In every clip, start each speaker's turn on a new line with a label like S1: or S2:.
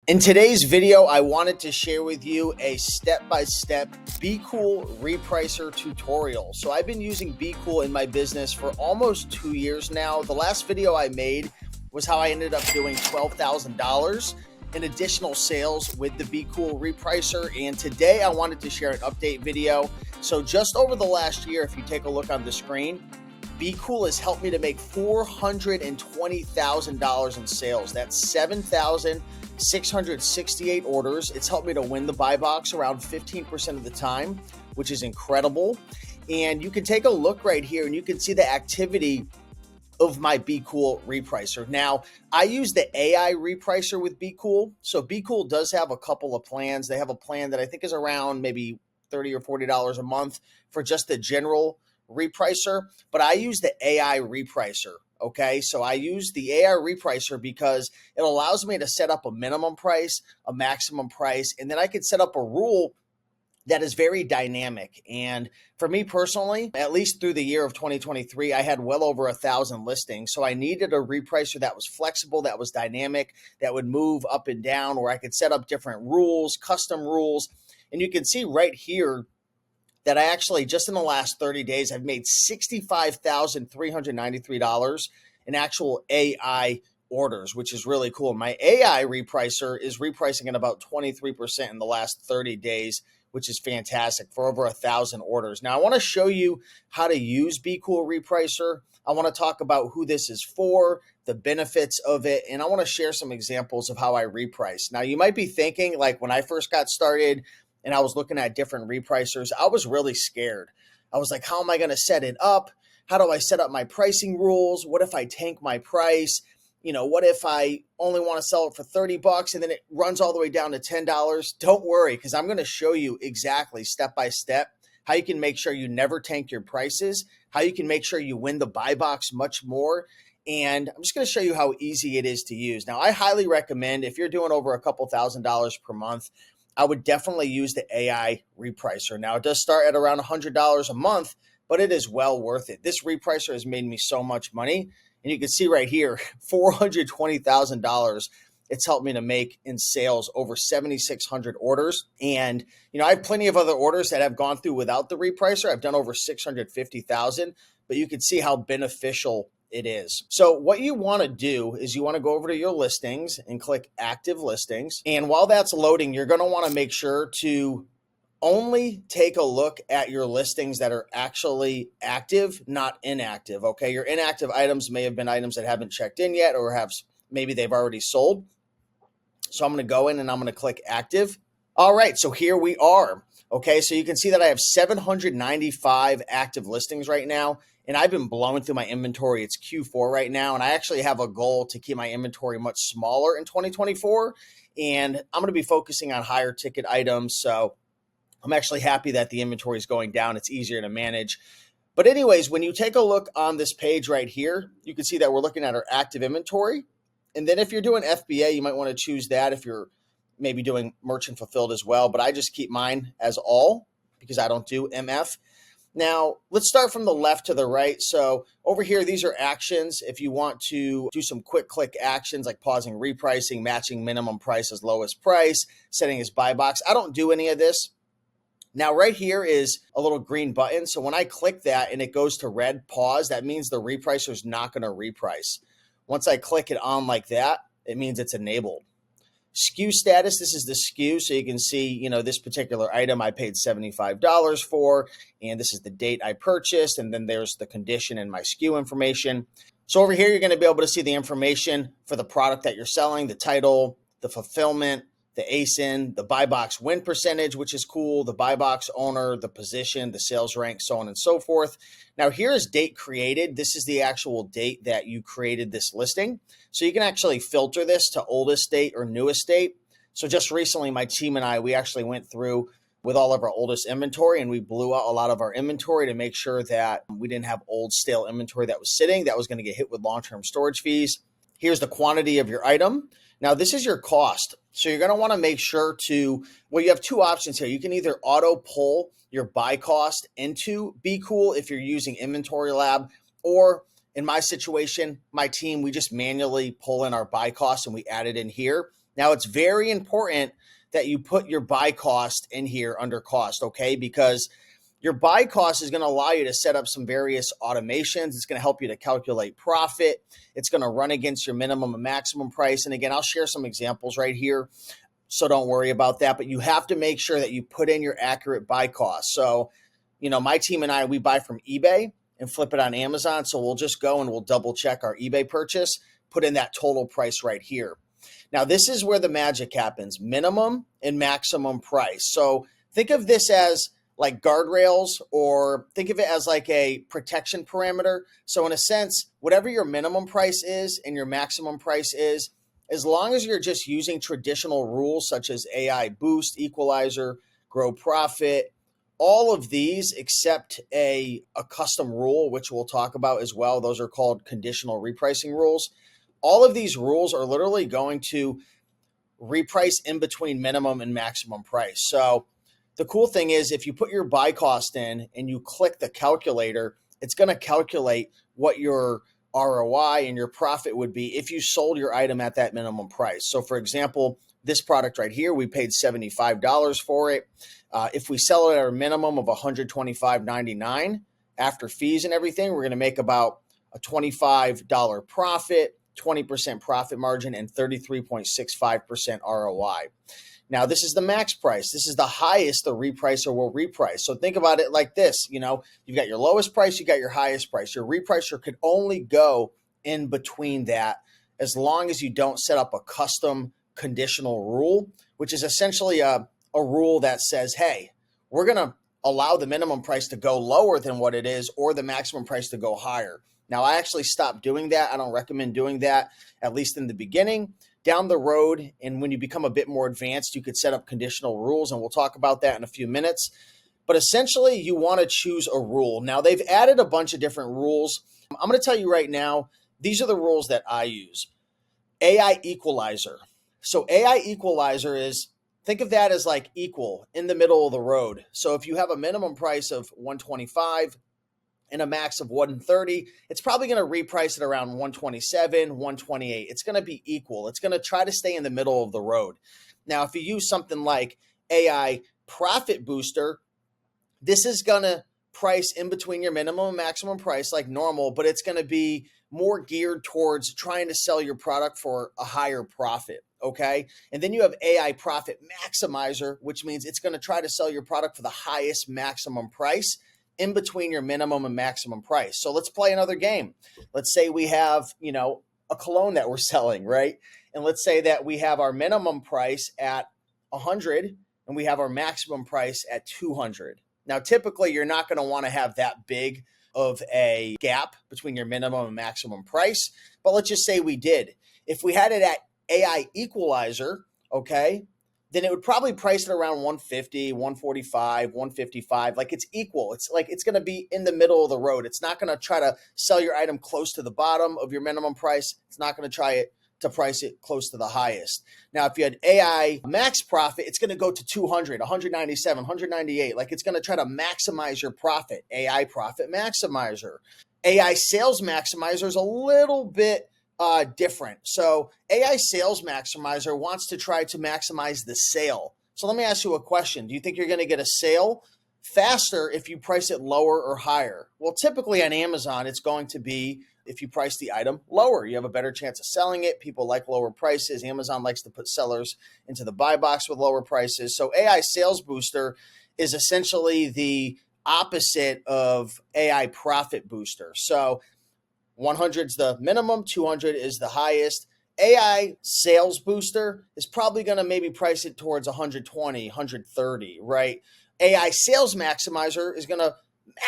S1: In today's video, I wanted to share with you a step-by-step Bqool Repricer tutorial. So I've been using Bqool in my business for almost 2 years now. The last video I made was how I ended up doing $12,000 in additional sales with the Bqool Repricer. And today I wanted to share an update video. So just over the last year, if you take a look on the screen, Bqool has helped me to make $420,000 in sales. That's 7,668 orders. It's helped me to win the buy box around 15% of the time, which is incredible. And you can take a look right here and you can see the activity of my Bqool Repricer. Now, I use the AI Repricer with Bqool. So Bqool does have a couple of plans. They have a plan that I think is around maybe $30 or $40 a month for just the general Repricer, but I use the AI Repricer. Okay, so I use the AI Repricer because it allows me to set up a minimum price, a maximum price, and then I can set up a rule that is very dynamic. And for me personally, at least through the year of 2023, I had well over 1,000 listings. So I needed a repricer that was flexible, that was dynamic, that would move up and down, where I could set up different rules, custom rules. And you can see right here that I actually, just in the last 30 days, I've made $65,393 in actual AI orders, which is really cool. My AI repricer is repricing at about 23% in the last 30 days, which is fantastic, for over 1,000 orders. Now, I want to show you how to use Bqool Repricer. I want to talk about who this is for, the benefits of it, and I want to share some examples of how I reprice. Now, you might be thinking, like when I first got started, and I was looking at different repricers, I was really scared. I was like, how am I going to set it up? How do I set up my pricing rules? What if I tank my price? You know, what if I only want to sell it for 30 bucks and then it runs all the way down to $10? Don't worry, because I'm going to show you exactly step by step how you can make sure you never tank your prices, how you can make sure you win the buy box much more. And I'm just going to show you how easy it is to use. Now, I highly recommend, if you're doing over a couple $1,000s per month, I would definitely use the AI Repricer. Now, it does start at around $100 a month, but it is well worth it. This repricer has made me so much money. And you can see right here, $420,000 it's helped me to make in sales, over 7,600 orders. And, you know, I have plenty of other orders that have gone through without the repricer. I've done over 650,000, but you can see how beneficial it is. So what you want to do is you want to go over to your listings and click active listings. And while that's loading, you're going to want to make sure to only take a look at your listings that are actually active, not inactive. Okay. Your inactive items may have been items that haven't checked in yet, or have maybe they've already sold. So I'm going to go in and I'm going to click active. All right. So here we are. Okay. So you can see that I have 795 active listings right now. And I've been blowing through my inventory. It's Q4 right now. And I actually have a goal to keep my inventory much smaller in 2024. And I'm going to be focusing on higher ticket items. So I'm actually happy that the inventory is going down. It's easier to manage. But anyways, when you take a look on this page right here, you can see that we're looking at our active inventory. And then if you're doing FBA, you might want to choose that if you're maybe doing merchant fulfilled as well. But I just keep mine as all because I don't do MF. Now, let's start from the left to the right. So over here, these are actions. If you want to do some quick click actions like pausing repricing, matching minimum price as lowest price, setting as buy box. I don't do any of this. Now, right here is a little green button. So when I click that and it goes to red, pause, that means the repricer is not going to reprice. Once I click it on like that, it means it's enabled. SKU status, this is the SKU. So you can see, you know, this particular item I paid $75 for, and this is the date I purchased. And then there's the condition and my SKU information. So over here, you're going to be able to see the information for the product that you're selling, the title, the fulfillment, the ASIN, the buy box win percentage, which is cool, the buy box owner, the position, the sales rank, so on and so forth. Now here is date created. This is the actual date that you created this listing. So you can actually filter this to oldest date or newest date. So just recently, my team and I, we actually went through with all of our oldest inventory and we blew out a lot of our inventory to make sure that we didn't have old stale inventory that was sitting, that was going to get hit with long-term storage fees. Here's the quantity of your item. Now, this is your cost. So you're going to want to make sure to, well, you have two options here. You can either auto pull your buy cost into Bqool if you're using Inventory Lab, or in my situation, my team, we just manually pull in our buy cost and we add it in here. Now, it's very important that you put your buy cost in here under cost, okay? Because your buy cost is going to allow you to set up some various automations. It's going to help you to calculate profit. It's going to run against your minimum and maximum price. And again, I'll share some examples right here, so don't worry about that. But you have to make sure that you put in your accurate buy cost. So, my team and I, we buy from eBay and flip it on Amazon. So we'll just go and we'll double check our eBay purchase, put in that total price right here. Now, this is where the magic happens, minimum and maximum price. So think of this as like guardrails, or think of it as like a protection parameter. So in a sense, whatever your minimum price is and your maximum price is, as long as you're just using traditional rules such as AI boost, equalizer, grow profit, all of these except a custom rule, which we'll talk about as well. Those are called conditional repricing rules. All of these rules are literally going to reprice in between minimum and maximum price. So the cool thing is if you put your buy cost in and you click the calculator, it's going to calculate what your ROI and your profit would be if you sold your item at that minimum price. So for example, this product right here, we paid $75 for it. If we sell it at a minimum of $125.99 after fees and everything, we're going to make about a $25 profit, 20% profit margin, and 33.65% ROI. Now, this is the max price. This is the highest the repricer will reprice. So think about it like this. You've got your lowest price, you got your highest price. Your repricer could only go in between that as long as you don't set up a custom conditional rule, which is essentially a rule that says, hey, we're going to allow the minimum price to go lower than what it is or the maximum price to go higher. Now, I actually stopped doing that. I don't recommend doing that, at least in the beginning. Down the road, and when you become a bit more advanced, you could set up conditional rules, and we'll talk about that in a few minutes. But essentially, you want to choose a rule. Now, they've added a bunch of different rules. I'm going to tell you right now, these are the rules that I use. AI equalizer. So AI equalizer is, think of that as like equal, in the middle of the road. So if you have a minimum price of $125 and a max of $130, it's probably going to reprice it around $127, $128. It's going to be equal. It's going to try to stay in the middle of the road. Now, if you use something like AI Profit Booster, this is going to price in between your minimum and maximum price like normal, but it's going to be more geared towards trying to sell your product for a higher profit, okay? And then you have AI Profit Maximizer, which means it's going to try to sell your product for the highest maximum price in between your minimum and maximum price. So let's play another game. Let's say we have, a cologne that we're selling, right? And let's say that we have our minimum price at 100 and we have our maximum price at 200. Now, typically you're not going to want to have that big of a gap between your minimum and maximum price, but let's just say we did. If we had it at AI equalizer, okay, then it would probably price it around 150, 145, 155. Like it's equal. It's like it's going to be in the middle of the road. It's not going to try to sell your item close to the bottom of your minimum price. It's not going to try to price it close to the highest. Now, if you had AI max profit, it's going to go to 200, 197, 198. Like it's going to try to maximize your profit. AI Profit Maximizer. AI Sales Maximizer is a little bit different. So AI Sales Maximizer wants to try to maximize the sale. So let me ask you a question. Do you think you're going to get a sale faster if you price it lower or higher? Well, typically on Amazon, it's going to be if you price the item lower. You have a better chance of selling it. People like lower prices. Amazon likes to put sellers into the buy box with lower prices. So AI Sales Booster is essentially the opposite of AI Profit Booster. So 100 is the minimum, 200 is the highest. AI Sales Booster is probably going to maybe price it towards 120, 130, right? AI Sales Maximizer is going to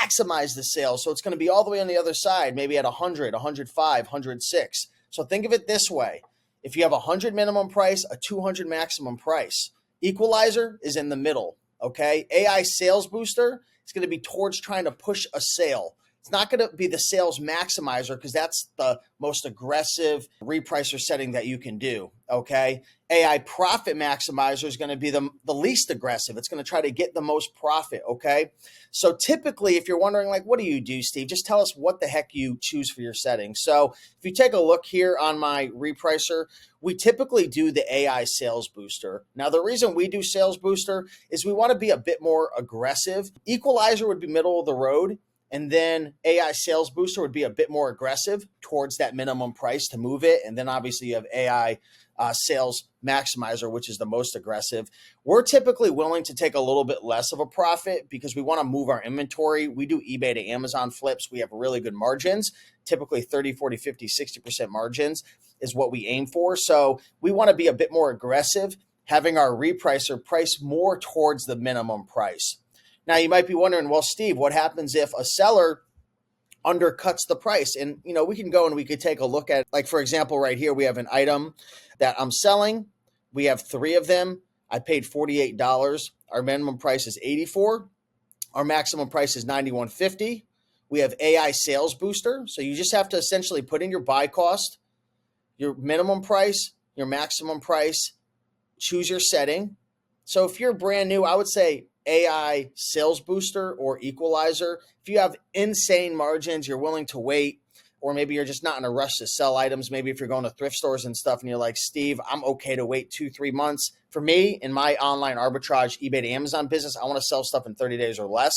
S1: maximize the sales. So it's going to be all the way on the other side, maybe at 100, 105, 106. So think of it this way. If you have a 100 minimum price, a 200 maximum price, equalizer is in the middle, okay? AI Sales Booster is going to be towards trying to push a sale. It's not going to be the sales maximizer because that's the most aggressive repricer setting that you can do, okay? AI profit maximizer is going to be the least aggressive. It's going to try to get the most profit, okay? So typically, if you're wondering, like, what do you do, Steve? Just tell us what the heck you choose for your settings. So if you take a look here on my repricer, we typically do the AI sales booster. Now, the reason we do sales booster is we want to be a bit more aggressive. Equalizer would be middle of the road. And then AI sales booster would be a bit more aggressive towards that minimum price to move it. And then obviously you have AI sales maximizer, which is the most aggressive. We're typically willing to take a little bit less of a profit because we want to move our inventory. We do eBay to Amazon flips. We have really good margins, typically 30, 40, 50, 60% margins is what we aim for. So we want to be a bit more aggressive, having our repricer price more towards the minimum price. Now, you might be wondering, well, Steve, what happens if a seller undercuts the price? And, we can go and we could take a look at, like, for example, right here, we have an item that I'm selling. We have 3 of them. I paid $48. Our minimum price is $84. Our maximum price is $91.50. We have AI sales booster. So you just have to essentially put in your buy cost, your minimum price, your maximum price, choose your setting. So if you're brand new, I would say AI sales booster or equalizer. If you have insane margins, you're willing to wait, or maybe you're just not in a rush to sell items. Maybe if you're going to thrift stores and stuff and you're like, Steve, I'm okay to wait 2-3 months. For me, in my online arbitrage, eBay to Amazon business, I want to sell stuff in 30 days or less.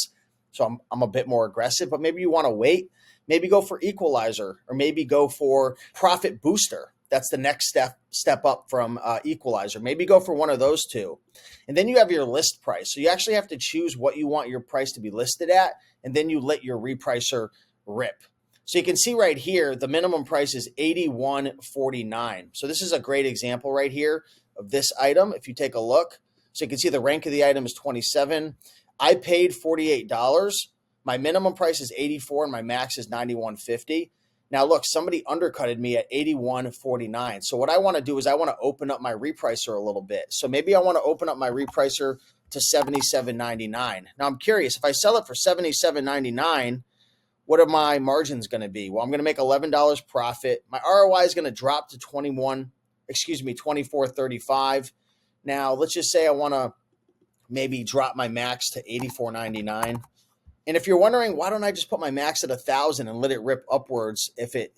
S1: So I'm a bit more aggressive, but maybe you want to wait. Maybe go for equalizer, or maybe go for profit booster. That's the next step up from equalizer. Maybe go for one of those two. And then you have your list price. So you actually have to choose what you want your price to be listed at, and then you let your repricer rip. So you can see right here, the minimum price is $81.49. So this is a great example right here of this item. If you take a look, so you can see the rank of the item is 27. I paid $48. My minimum price is $84 and my max is $91.50. Now, look, somebody undercutted me at $81.49. So what I want to do is I want to open up my repricer a little bit. So maybe I want to open up my repricer to $77.99. Now, I'm curious, if I sell it for $77.99, what are my margins going to be? Well, I'm going to make $11 profit. My ROI is going to drop to $24.35. Now, let's just say I want to maybe drop my max to $84.99. And if you're wondering, why don't I just put my max at 1,000 and let it rip upwards if it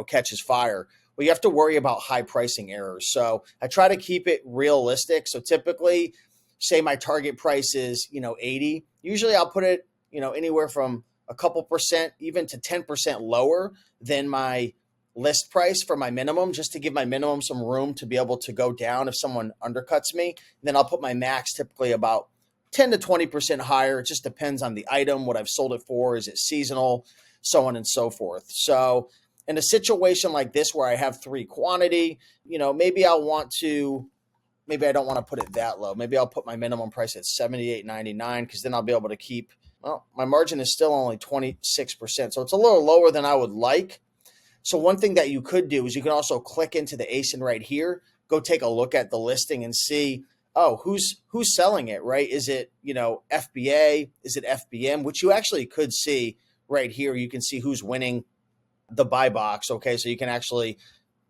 S1: catches fire? Well, you have to worry about high pricing errors. So I try to keep it realistic. So typically, say my target price is 80. Usually I'll put it anywhere from a couple percent, even to 10% lower than my list price for my minimum, just to give my minimum some room to be able to go down if someone undercuts me. And then I'll put my max typically about 10 to 20% higher. It just depends on the item, what I've sold it for. Is it seasonal, so on and so forth. So in a situation like this where I have 3 quantity, maybe I don't want to put it that low. Maybe I'll put my minimum price at $78.99 because then I'll be able to keep, my margin is still only 26%. So it's a little lower than I would like. So one thing that you could do is you can also click into the ASIN right here, go take a look at the listing and see, who's selling it, right? Is it, FBA? Is it FBM? Which you actually could see right here. You can see who's winning the buy box. Okay. So you can actually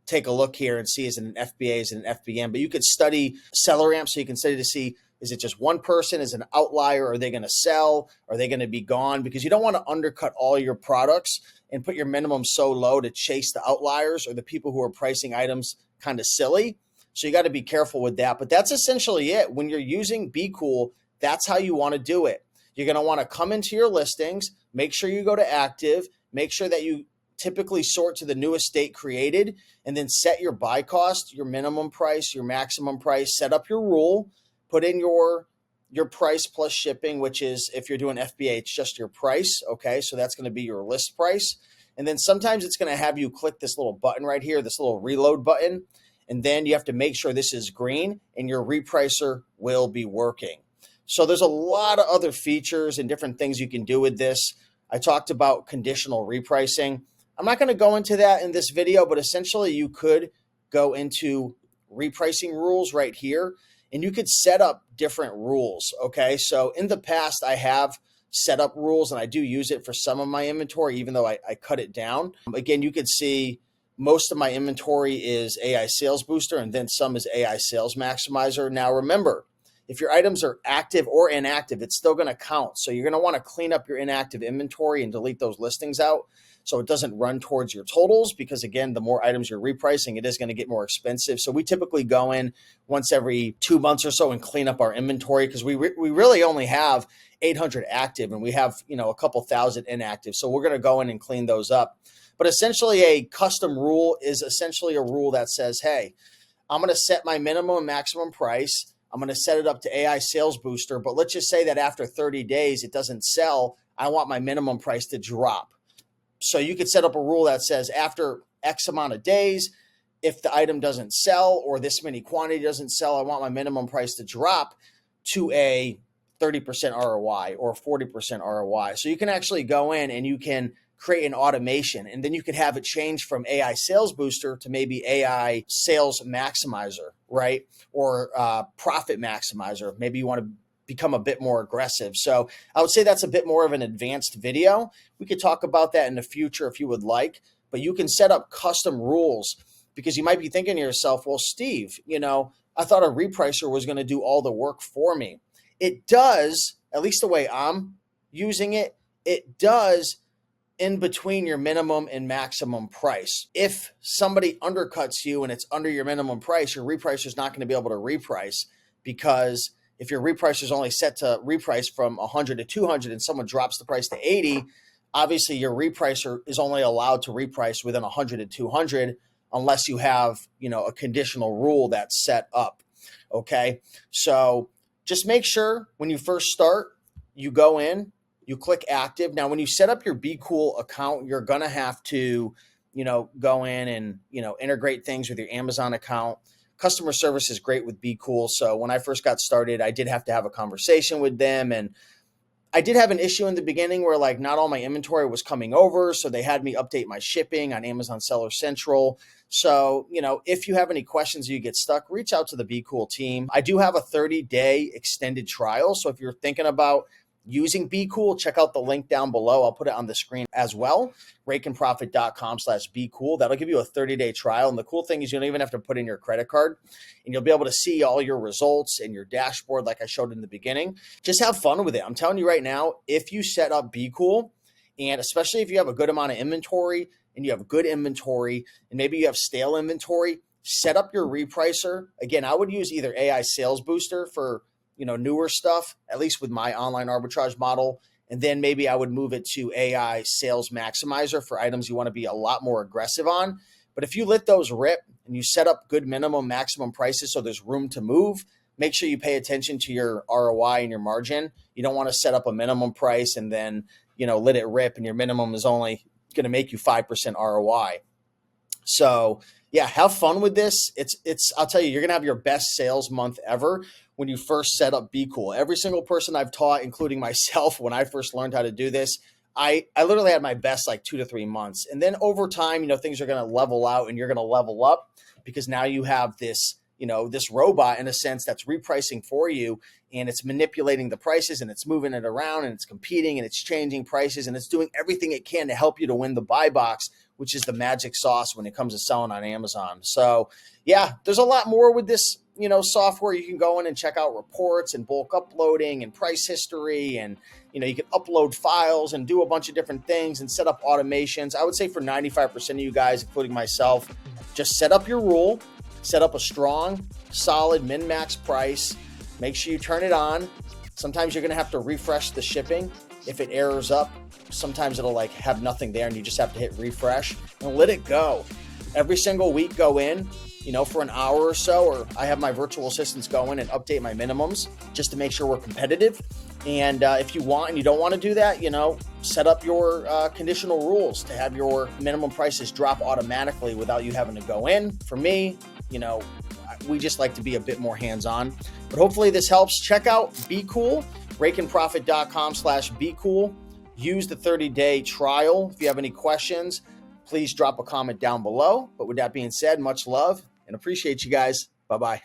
S1: take a look here and see, is it an FBA, is it an FBM? But you could study seller amp. So you can study to see, is it just one person? Is it an outlier? Are they going to sell? Are they going to be gone? Because you don't want to undercut all your products and put your minimum so low to chase the outliers or the people who are pricing items kind of silly. So you got to be careful with that. But that's essentially it. When you're using Bqool, that's how you want to do it. You're going to want to come into your listings, make sure you go to active, make sure that you typically sort to the newest state created, and then set your buy cost, your minimum price, your maximum price, set up your rule, put in your price plus shipping, which is, if you're doing FBA, it's just your price. Okay, so that's going to be your list price. And then sometimes it's going to have you click this little button right here, this little reload button. And then you have to make sure this is green and your repricer will be working. So there's a lot of other features and different things you can do with this. I talked about conditional repricing. I'm not going to go into that in this video, but essentially you could go into repricing rules right here and you could set up different rules. Okay. So in the past, I have setup rules, and I do use it for some of my inventory, even though I cut it down. Again, you can see most of my inventory is AI Sales Booster, and then some is AI Sales Maximizer. Now, remember, if your items are active or inactive, it's still going to count. So you're going to want to clean up your inactive inventory and delete those listings out so it doesn't run towards your totals, because again, the more items you're repricing, it is going to get more expensive. So we typically go in once every 2 months or so and clean up our inventory, because we really only have 800 active and we have, a couple thousand inactive. So we're going to go in and clean those up. But essentially, a custom rule is essentially a rule that says, hey, I'm going to set my minimum and maximum price. I'm going to set it up to AI Sales Booster, but let's just say that after 30 days, it doesn't sell. I want my minimum price to drop. So you could set up a rule that says after X amount of days, if the item doesn't sell or this many quantity doesn't sell, I want my minimum price to drop to a 30% ROI or 40% ROI. So you can actually go in and you can create an automation, and then you could have it change from AI Sales Booster to maybe AI Sales Maximizer, right? Or Profit Maximizer. Maybe you want to become a bit more aggressive. So I would say that's a bit more of an advanced video. We could talk about that in the future if you would like, but you can set up custom rules, because you might be thinking to yourself, well, Steve, I thought a repricer was going to do all the work for me. It does, at least the way I'm using it, it does in between your minimum and maximum price. If somebody undercuts you and it's under your minimum price, your repricer is not going to be able to reprice, because if your repricer is only set to reprice from 100 to 200 and someone drops the price to 80, obviously your repricer is only allowed to reprice within 100 to 200 unless you have, a conditional rule that's set up. Okay. So just make sure when you first start, you go in, you click active. Now, when you set up your Bqool account, you're going to have to, go in and, integrate things with your Amazon account. Customer service is great with Bqool. So when I first got started, I did have to have a conversation with them, and I did have an issue in the beginning where not all my inventory was coming over. So they had me update my shipping on Amazon Seller Central. So, if you have any questions or you get stuck, reach out to the Bqool team. I do have a 30-day extended trial. So if you're thinking about using Bqool, check out the link down below. I'll put it on the screen as well. rakeandprofit.com/Bqool. That'll give you a 30-day trial. And the cool thing is you don't even have to put in your credit card, and you'll be able to see all your results and your dashboard like I showed in the beginning. Just have fun with it. I'm telling you right now, if you set up Bqool, and especially if you have a good amount of inventory and you have good inventory and maybe you have stale inventory, set up your repricer. Again, I would use either AI Sales Booster for newer stuff, at least with my online arbitrage model. And then maybe I would move it to AI Sales Maximizer for items you want to be a lot more aggressive on. But if you let those rip and you set up good minimum, maximum prices so there's room to move, make sure you pay attention to your ROI and your margin. You don't want to set up a minimum price and then, let it rip and your minimum is only going to make you 5% ROI. So yeah, have fun with this. I'll tell you, you're going to have your best sales month ever when you first set up Bqool. Every single person I've taught, including myself, when I first learned how to do this, I literally had my best 2 to 3 months. And then over time, things are going to level out and you're going to level up, because now you have this, this robot in a sense that's repricing for you, and it's manipulating the prices and it's moving it around and it's competing and it's changing prices and it's doing everything it can to help you to win the buy box, which is the magic sauce when it comes to selling on Amazon. So yeah, there's a lot more with this, software. You can go in and check out reports and bulk uploading and price history, and, you can upload files and do a bunch of different things and set up automations. I would say for 95% of you guys, including myself, just set up your rule, set up a strong, solid min-max price. Make sure you turn it on. Sometimes you're going to have to refresh the shipping. If it errors up, sometimes it'll have nothing there and you just have to hit refresh and let it go. Every single week, go in, for an hour or so, or I have my virtual assistants go in and update my minimums just to make sure we're competitive. And if you want and you don't want to do that, set up your conditional rules to have your minimum prices drop automatically without you having to go in. For me, we just like to be a bit more hands-on. But hopefully this helps. Check out Bqool, rakeandprofit.com/Bqool. Use the 30-day trial. If you have any questions, please drop a comment down below. But with that being said, much love and appreciate you guys. Bye-bye.